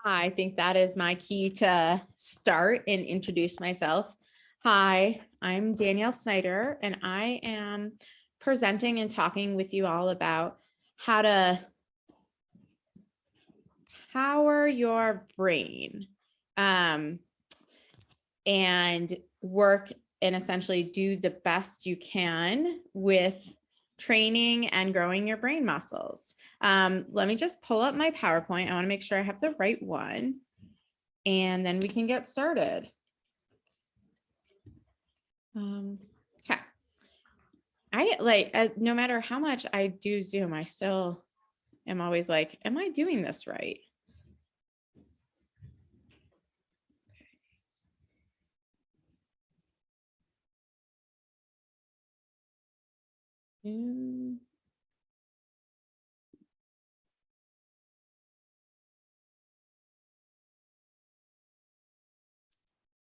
I think that is my key to start and introduce myself. Hi, I'm Danielle Snyder, and I am presenting and talking with you all about how to power your brain and work and essentially do the best you can with training and growing your brain muscles. Let me just pull up my PowerPoint. I want to make sure I have the right one, and then we can get started. Okay. No matter how much I do Zoom, I still am always like, am I doing this right?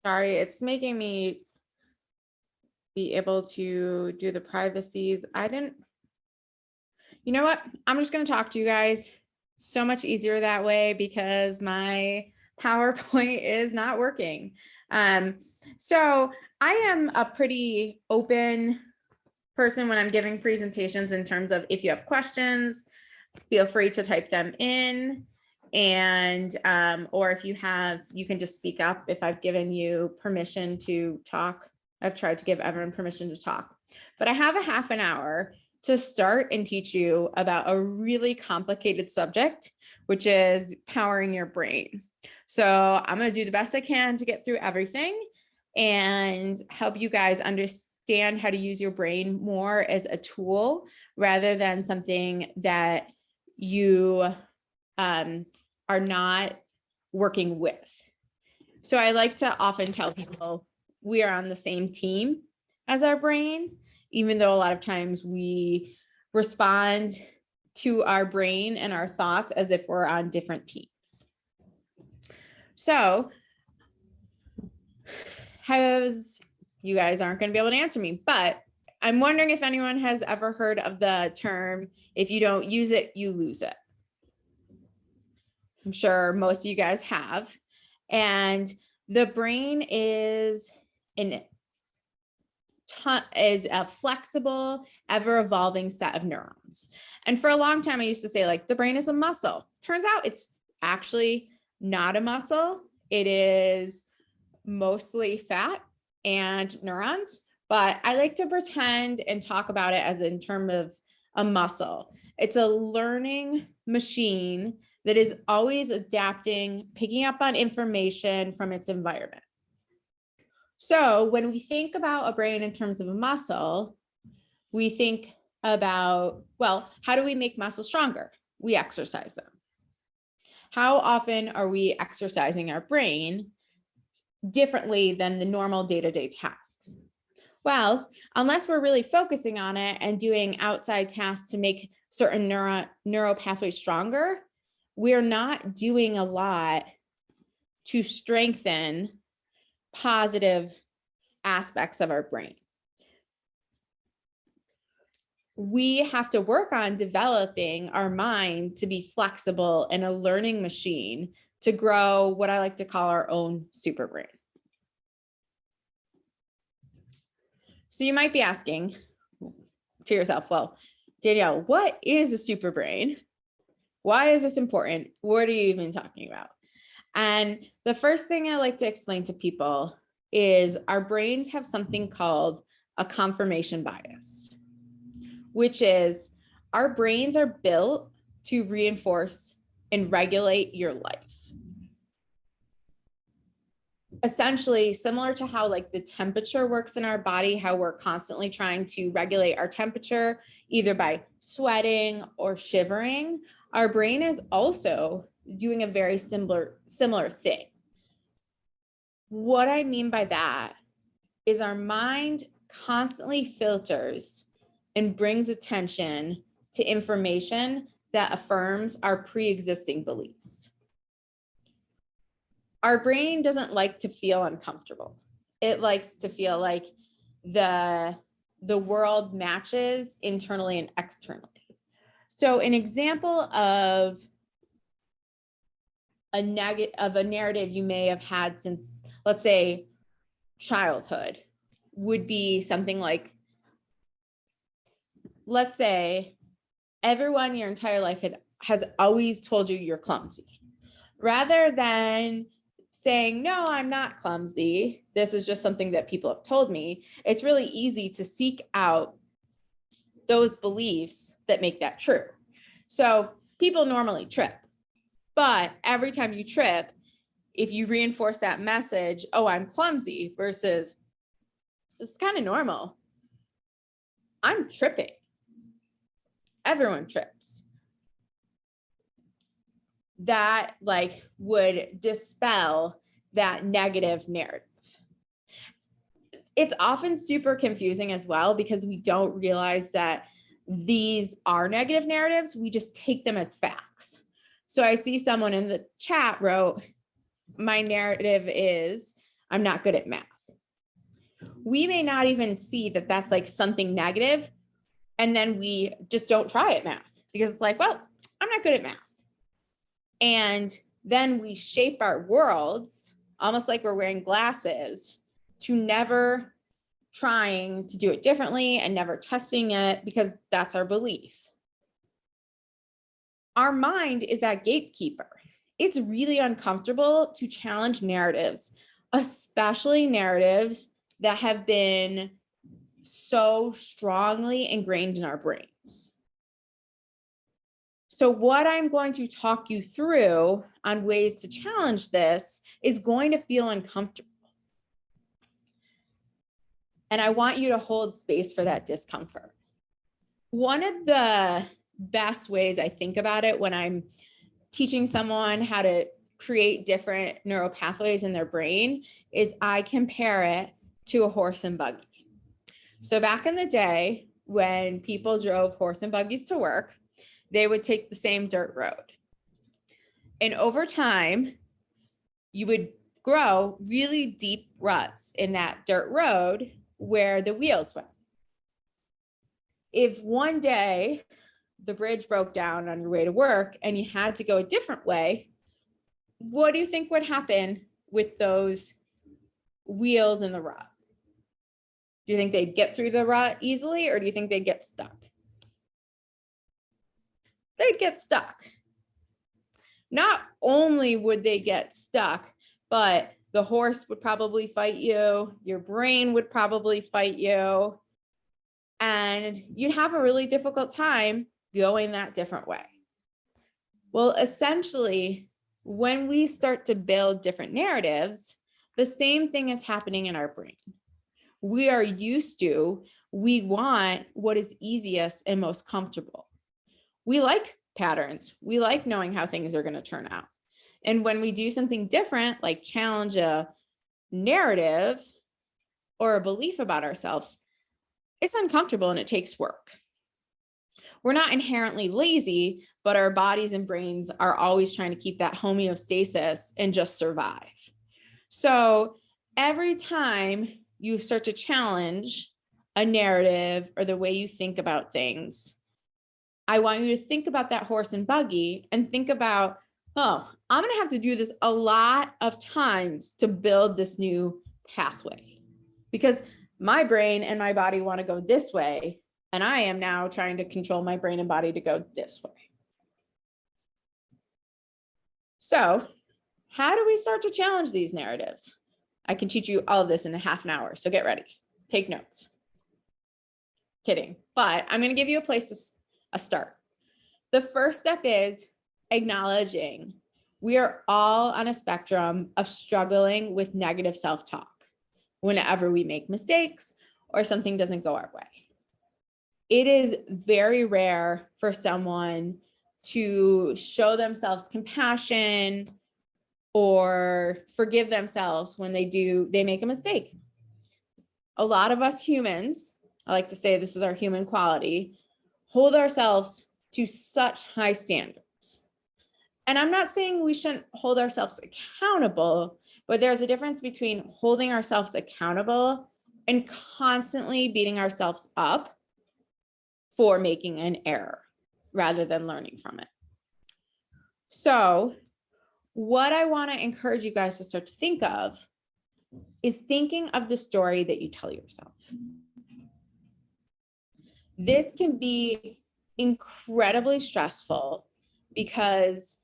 Sorry, it's making me be able to do the privacies. You know what? I'm just going to talk to you guys. So much easier that way because my PowerPoint is not working. So I am a pretty open person when I'm giving presentations in terms of if you have questions, feel free to type them in. And or if you can just speak up if I've given you permission to talk. I've tried to give everyone permission to talk, but I have a half an hour to start and teach you about a really complicated subject, which is powering your brain. So I'm going to do the best I can to get through everything and help you guys understand how to use your brain more as a tool rather than something that you are not working with. So I like to often tell people we are on the same team as our brain, even though a lot of times we respond to our brain and our thoughts as if we're on different teams. So you guys aren't going to be able to answer me, but I'm wondering if anyone has ever heard of the term, if you don't use it, you lose it. I'm sure most of you guys have. And the brain is a flexible, ever-evolving set of neurons. And for a long time, I used to say, like, the brain is a muscle. Turns out it's actually not a muscle. It is mostly fat and neurons, but I like to pretend and talk about it as in terms of a muscle. It's a learning machine that is always adapting, picking up on information from its environment. So when we think about a brain in terms of a muscle, we think about, well, how do we make muscles stronger? We exercise them. How often are we exercising our brain differently than the normal day-to-day tasks? Well, unless we're really focusing on it and doing outside tasks to make certain neural pathways stronger, we're not doing a lot to strengthen positive aspects of our brain. We have to work on developing our mind to be flexible and a learning machine to grow what I like to call our own super brain. So you might be asking to yourself, well, Danielle, what is a super brain? Why is this important? What are you even talking about? And the first thing I like to explain to people is our brains have something called a confirmation bias, which is our brains are built to reinforce and regulate your life. Essentially, similar to how like the temperature works in our body, how we're constantly trying to regulate our temperature, either by sweating or shivering, our brain is also doing a very similar thing. What I mean by that is our mind constantly filters and brings attention to information that affirms our pre-existing beliefs. Our brain doesn't like to feel uncomfortable. It likes to feel like the world matches internally and externally. So an example of a narrative you may have had since, let's say, childhood would be something like, let's say everyone your entire life has always told you you're clumsy. Rather than saying, no, I'm not clumsy, this is just something that people have told me, it's really easy to seek out those beliefs that make that true. So people normally trip, but every time you trip, if you reinforce that message, oh, I'm clumsy, versus it's kind of normal, I'm tripping. Everyone trips. That would dispel that negative narrative. It's often super confusing as well because we don't realize that these are negative narratives. We just take them as facts. So I see someone in the chat wrote, my narrative is I'm not good at math. We may not even see that that's like something negative, and then we just don't try at math because it's like, well, I'm not good at math. And then we shape our worlds almost like we're wearing glasses to never trying to do it differently and never testing it because that's our belief. Our mind is that gatekeeper. It's really uncomfortable to challenge narratives, especially narratives that have been so strongly ingrained in our brains. So what I'm going to talk you through on ways to challenge this is going to feel uncomfortable. And I want you to hold space for that discomfort. One of the best ways I think about it when I'm teaching someone how to create different neural pathways in their brain is I compare it to a horse and buggy. So back in the day, when people drove horse and buggies to work, they would take the same dirt road. And over time, you would grow really deep ruts in that dirt road where the wheels went. If one day the bridge broke down on your way to work and you had to go a different way, what do you think would happen with those wheels in the rut? Do you think they'd get through the rut easily, or do you think they'd get stuck? They'd get stuck. Not only would they get stuck, but the horse would probably fight you, your brain would probably fight you, and you'd have a really difficult time going that different way. Well, essentially, when we start to build different narratives, the same thing is happening in our brain. We want what is easiest and most comfortable. We like patterns. We like knowing how things are going to turn out. And when we do something different, like challenge a narrative or a belief about ourselves, it's uncomfortable and it takes work. We're not inherently lazy, but our bodies and brains are always trying to keep that homeostasis and just survive. So every time you start to challenge a narrative or the way you think about things, I want you to think about that horse and buggy and think about, oh, I'm going to have to do this a lot of times to build this new pathway because my brain and my body want to go this way. And I am now trying to control my brain and body to go this way. So how do we start to challenge these narratives? I can teach you all of this in a half an hour. So get ready, take notes. Kidding, but I'm going to give you a place to start. The first step is acknowledging we are all on a spectrum of struggling with negative self-talk whenever we make mistakes or something doesn't go our way. It is very rare for someone to show themselves compassion or forgive themselves when they make a mistake. A lot of us humans, I like to say this is our human quality, hold ourselves to such high standards. And I'm not saying we shouldn't hold ourselves accountable, but there's a difference between holding ourselves accountable and constantly beating ourselves up for making an error rather than learning from it. So what I want to encourage you guys to start to think of is thinking of the story that you tell yourself. This can be incredibly stressful because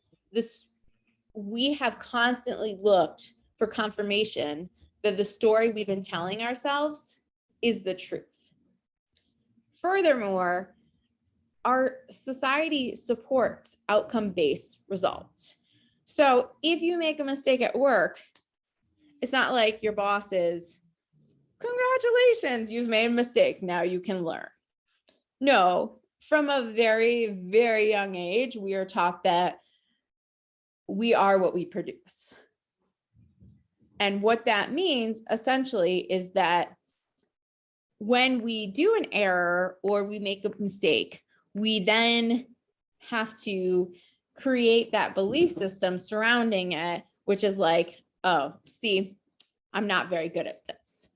we have constantly looked for confirmation that the story we've been telling ourselves is the truth. Furthermore, our society supports outcome-based results. So if you make a mistake at work, it's not like your boss is, congratulations, you've made a mistake, now you can learn. No, from a very, very young age, we are taught that we are what we produce. And what that means essentially is that when we do an error or we make a mistake, we then have to create that belief system surrounding it, which is like, oh, see, I'm not very good at this.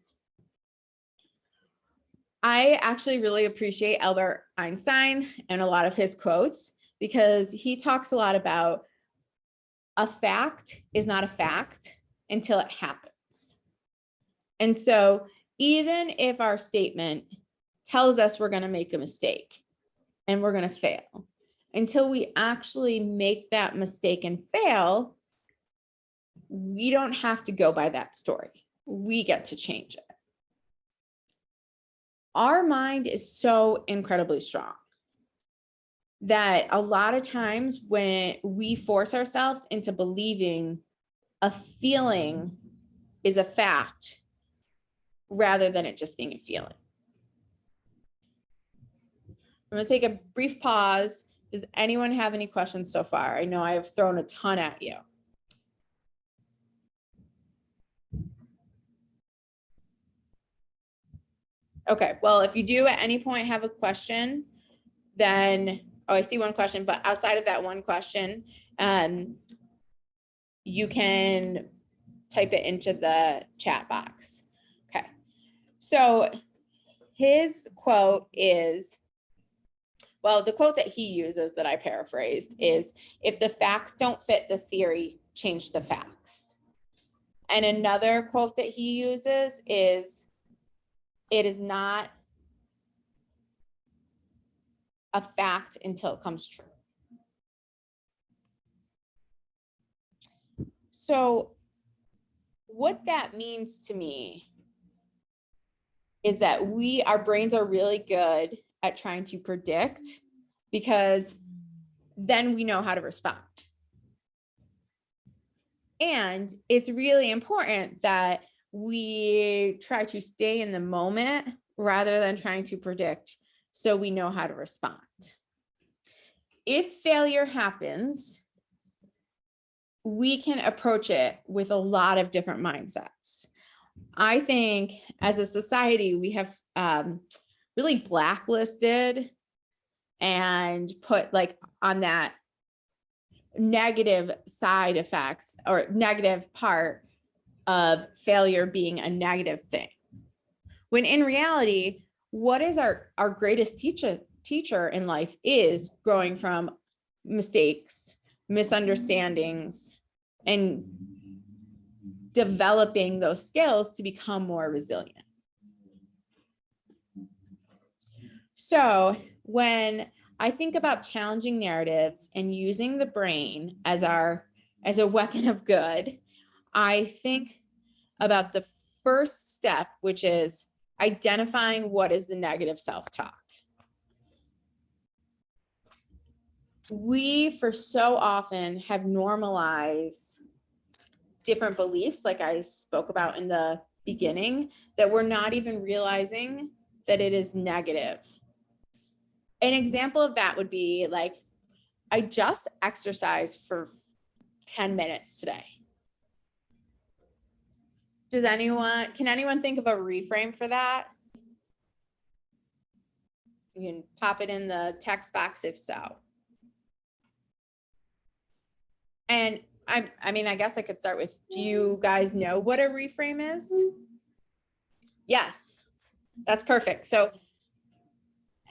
I actually really appreciate Albert Einstein and a lot of his quotes because he talks a lot about a fact is not a fact until it happens. And so even if our statement tells us we're going to make a mistake and we're going to fail, until we actually make that mistake and fail, we don't have to go by that story. We get to change it. Our mind is so incredibly strong that a lot of times when we force ourselves into believing a feeling is a fact rather than it just being a feeling. I'm going to take a brief pause. Does anyone have any questions so far? I know I have thrown a ton at you. Okay, well, if you do at any point have a question, then, oh, I see one question, but outside of that one question, you can type it into the chat box. Okay, so his quote is, well, the quote that he uses that I paraphrased is, if the facts don't fit the theory, change the facts. And another quote that he uses is, it is not a fact until it comes true. So what that means to me is that our brains are really good at trying to predict, because then we know how to respond. And it's really important that we try to stay in the moment rather than trying to predict, so we know how to respond. If failure happens, we can approach it with a lot of different mindsets. I think as a society, we have really blacklisted and put like on that negative side effects or negative part of failure being a negative thing. When in reality, what is our greatest teacher in life is growing from mistakes, misunderstandings, and developing those skills to become more resilient. So when I think about challenging narratives and using the brain as a weapon of good, I think about the first step, which is identifying what is the negative self-talk. We, for so often, have normalized different beliefs, like I spoke about in the beginning, that we're not even realizing that it is negative. An example of that would be like, I just exercised for 10 minutes today. Can anyone think of a reframe for that? You can pop it in the text box if so. And I mean, I guess I could start with, do you guys know what a reframe is? Yes, that's perfect. So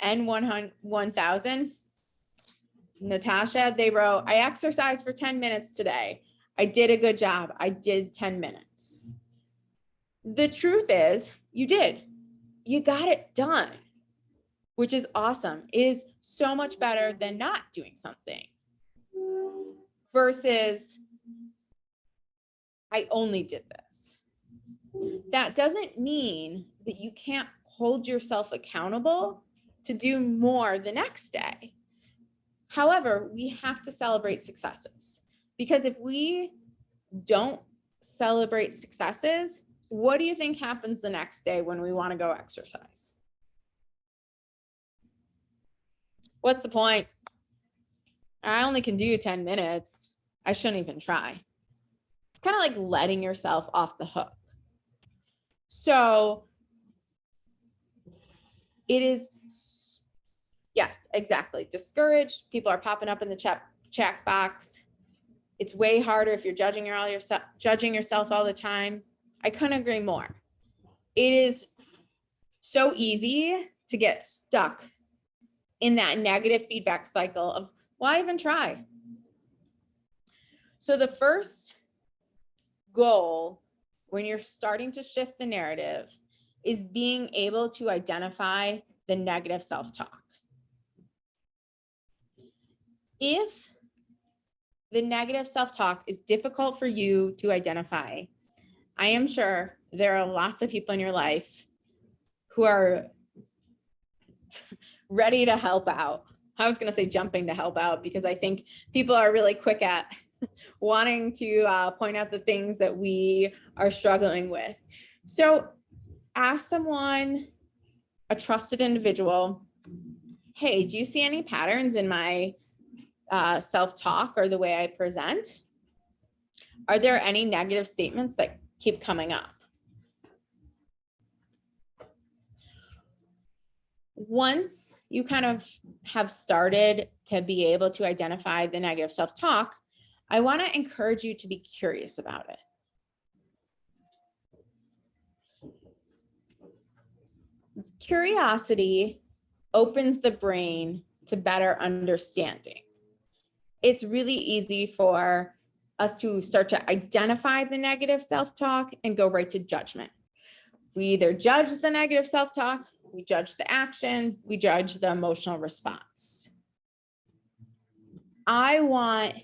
N1000, Natasha, they wrote, I exercised for 10 minutes today. I did a good job. I did 10 minutes. The truth is, you did. You got it done, which is awesome. It is so much better than not doing something versus I only did this. That doesn't mean that you can't hold yourself accountable to do more the next day. However, we have to celebrate successes, because if we don't celebrate successes, what do you think happens the next day when we want to go exercise? What's the point? I only can do 10 minutes. I shouldn't even try. It's kind of like letting yourself off the hook. So it is, yes, exactly. Discouraged. People are popping up in the chat box. It's way harder if you're judging yourself all the time. I couldn't agree more. It is so easy to get stuck in that negative feedback cycle of why even try? So the first goal when you're starting to shift the narrative is being able to identify the negative self-talk. If the negative self-talk is difficult for you to identify, I am sure there are lots of people in your life who are ready to help out. I was going to say jumping to help out, because I think people are really quick at wanting to point out the things that we are struggling with. So ask someone, a trusted individual, hey, do you see any patterns in my self-talk or the way I present? Are there any negative statements that keep coming up? Once you kind of have started to be able to identify the negative self-talk, I want to encourage you to be curious about it. Curiosity opens the brain to better understanding. It's really easy for us to start to identify the negative self-talk and go right to judgment. We either judge the negative self-talk, we judge the action, we judge the emotional response. I want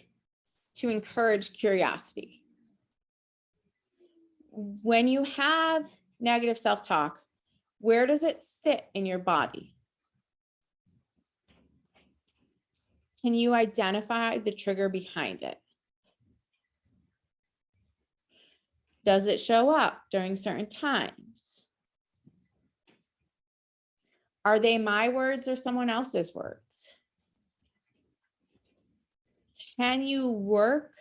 to encourage curiosity. When you have negative self-talk, where does it sit in your body? Can you identify the trigger behind it? Does it show up during certain times? Are they my words or someone else's words? Can you work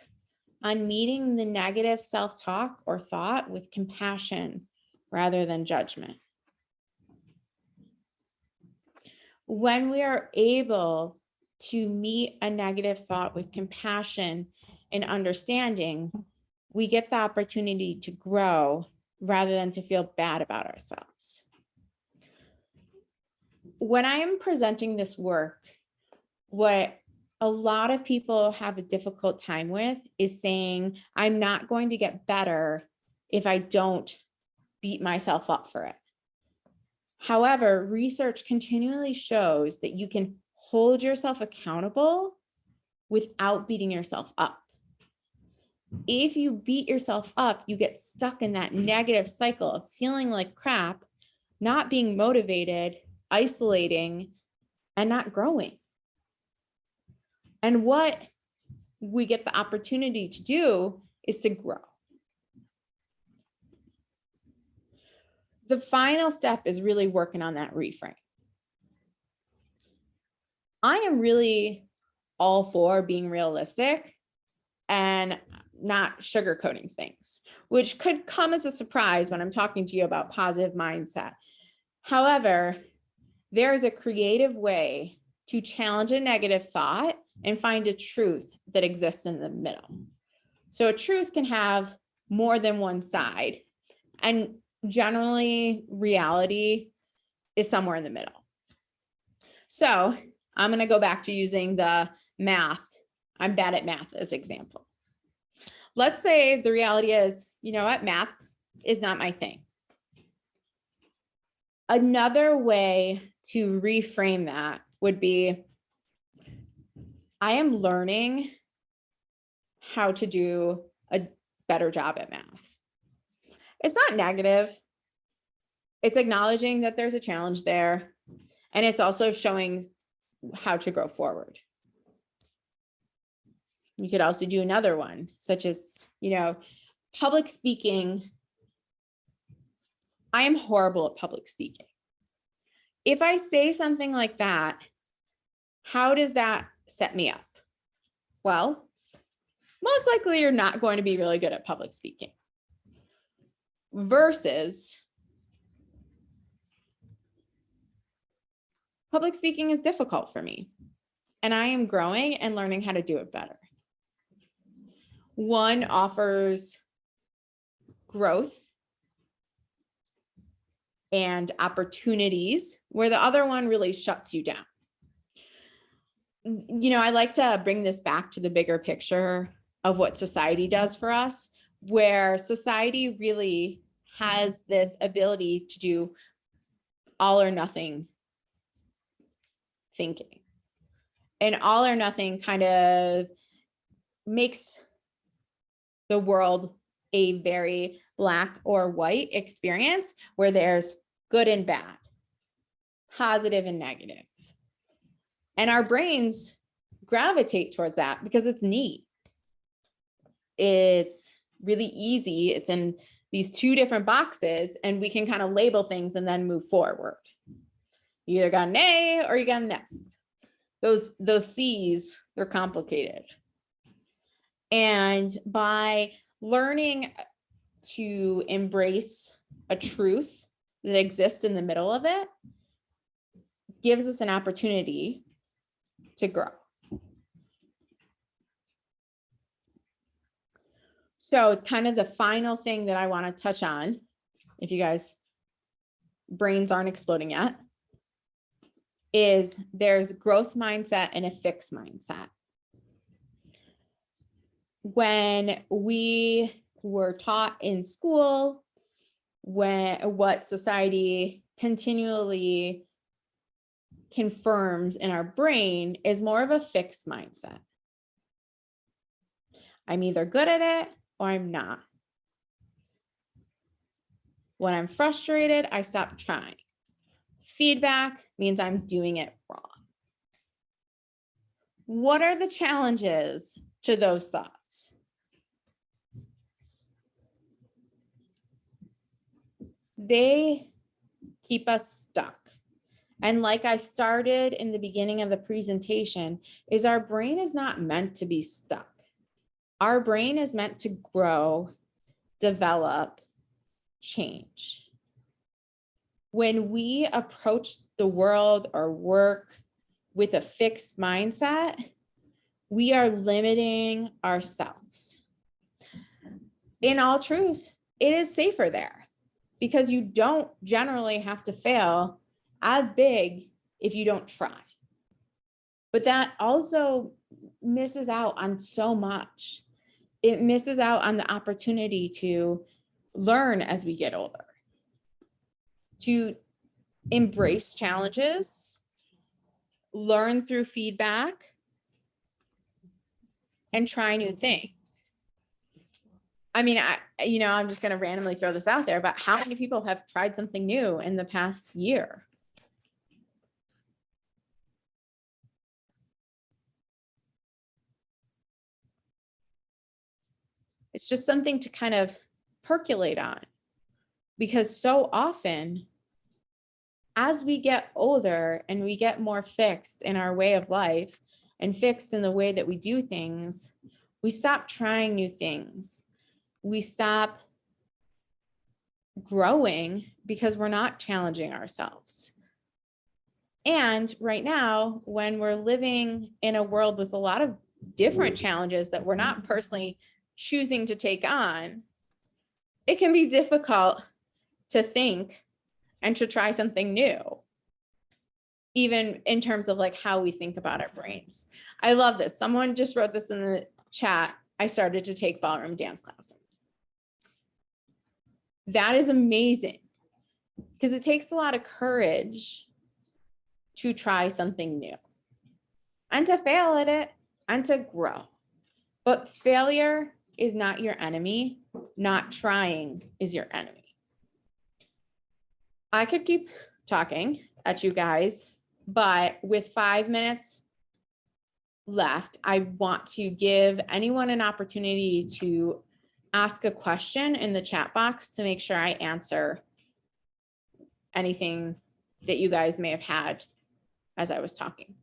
on meeting the negative self-talk or thought with compassion rather than judgment? When we are able to meet a negative thought with compassion and understanding, we get the opportunity to grow rather than to feel bad about ourselves. When I am presenting this work, what a lot of people have a difficult time with is saying, I'm not going to get better if I don't beat myself up for it. However, research continually shows that you can hold yourself accountable without beating yourself up. If you beat yourself up, you get stuck in that negative cycle of feeling like crap, not being motivated, isolating, and not growing. And what we get the opportunity to do is to grow. The final step is really working on that reframe. I am really all for being realistic and not sugarcoating things, which could come as a surprise when I'm talking to you about positive mindset. However, there is a creative way to challenge a negative thought and find a truth that exists in the middle. So a truth can have more than one side, and generally reality is somewhere in the middle. So I'm going to go back to using the math. I'm bad at math as example. let's say the reality is, you know what, math is not my thing. Another way to reframe that would be, I am learning how to do a better job at math. It's not negative. It's acknowledging that there's a challenge there. And it's also showing how to grow forward. You could also do another one, such as, you know, public speaking. I am horrible at public speaking. If I say something like that, how does that set me up? Well, most likely you're not going to be really good at public speaking. Versus public speaking is difficult for me, and I am growing and learning how to do it better. One offers growth and opportunities where the other one really shuts you down. You know, I like to bring this back to the bigger picture of what society does for us, where society really has this ability to do all or nothing thinking. And all or nothing kind of makes the world a very black or white experience where there's good and bad, positive and negative. And our brains gravitate towards that because it's neat. It's really easy. It's in these two different boxes, and we can kind of label things and then move forward. You either got an A or you got an F. Those C's, they're complicated. And by learning to embrace a truth that exists in the middle of it, gives us an opportunity to grow. So kind of the final thing that I want to touch on, if you guys brains aren't exploding yet, is there's growth mindset and a fixed mindset. When we were taught in school, what society continually confirms in our brain is more of a fixed mindset. I'm either good at it or I'm not. When I'm frustrated, I stop trying. Feedback means I'm doing it wrong. What are the challenges to those thoughts? They keep us stuck. And like I started in the beginning of the presentation, is our brain is not meant to be stuck. Our brain is meant to grow, develop, change. When we approach the world or work with a fixed mindset, we are limiting ourselves. In all truth, it is safer there because you don't generally have to fail as big if you don't try. But that also misses out on so much. It misses out on the opportunity to learn as we get older, to embrace challenges, learn through feedback, and try new things. I mean, I'm just going to randomly throw this out there, but how many people have tried something new in the past year? It's just something to kind of percolate on, because so often as we get older and we get more fixed in our way of life and fixed in the way that we do things, we stop trying new things. We stop growing because we're not challenging ourselves. And right now, when we're living in a world with a lot of different challenges that we're not personally choosing to take on, it can be difficult to think and to try something new, even in terms of like how we think about our brains. I love this. Someone just wrote this in the chat. I started to take ballroom dance classes. That is amazing because it takes a lot of courage to try something new and to fail at it and to grow. But failure is not your enemy. Not trying is your enemy. I could keep talking at you guys, but with 5 minutes left, I want to give anyone an opportunity to ask a question in the chat box to make sure I answer anything that you guys may have had as I was talking.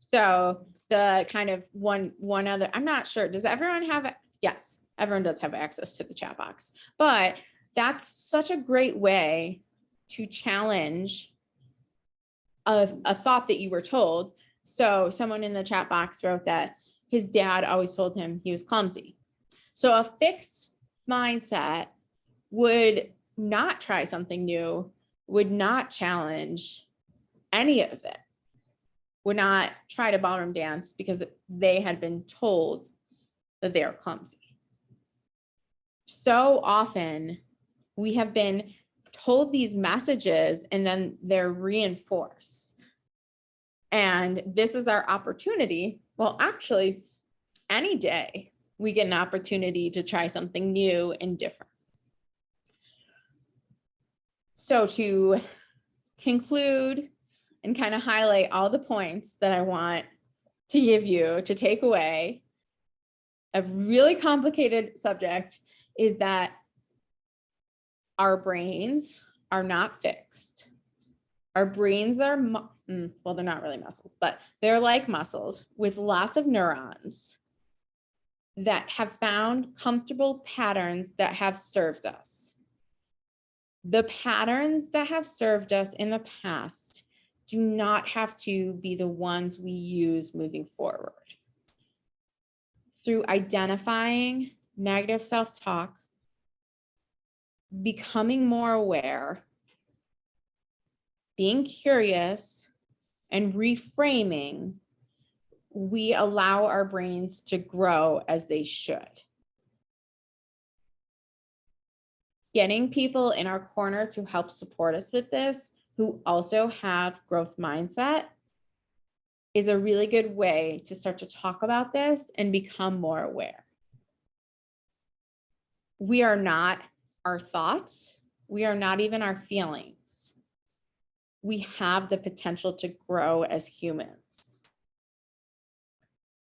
So the kind of one other, I'm not sure, does everyone have it? Yes, everyone does have access to the chat box, but that's such a great way to challenge a thought that you were told. So someone in the chat box wrote that his dad always told him he was clumsy. So a fixed mindset would not try something new, would not challenge any of it, would not try to ballroom dance because they had been told that they are clumsy. So often we have been told these messages and then they're reinforced. And this is our opportunity. Well, actually, any day we get an opportunity to try something new and different. So to conclude and kind of highlight all the points that I want to give you to take away, a really complicated subject is that our brains are not fixed. Our brains are, well, they're not really muscles, but they're like muscles with lots of neurons that have found comfortable patterns that have served us. The patterns that have served us in the past do not have to be the ones we use moving forward. Through identifying negative self-talk, becoming more aware, being curious, and reframing, we allow our brains to grow as they should. Getting people in our corner to help support us with this, who also have growth mindset, is a really good way to start to talk about this and become more aware. We are not our thoughts. We are not even our feelings. We have the potential to grow as humans.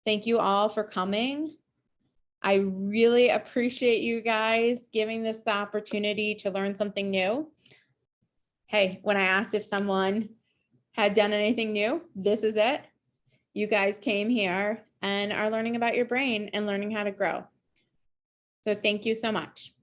Thank you all for coming. I really appreciate you guys giving this the opportunity to learn something new. Hey, when I asked if someone had done anything new, this is it. You guys came here and are learning about your brain and learning how to grow. So thank you so much.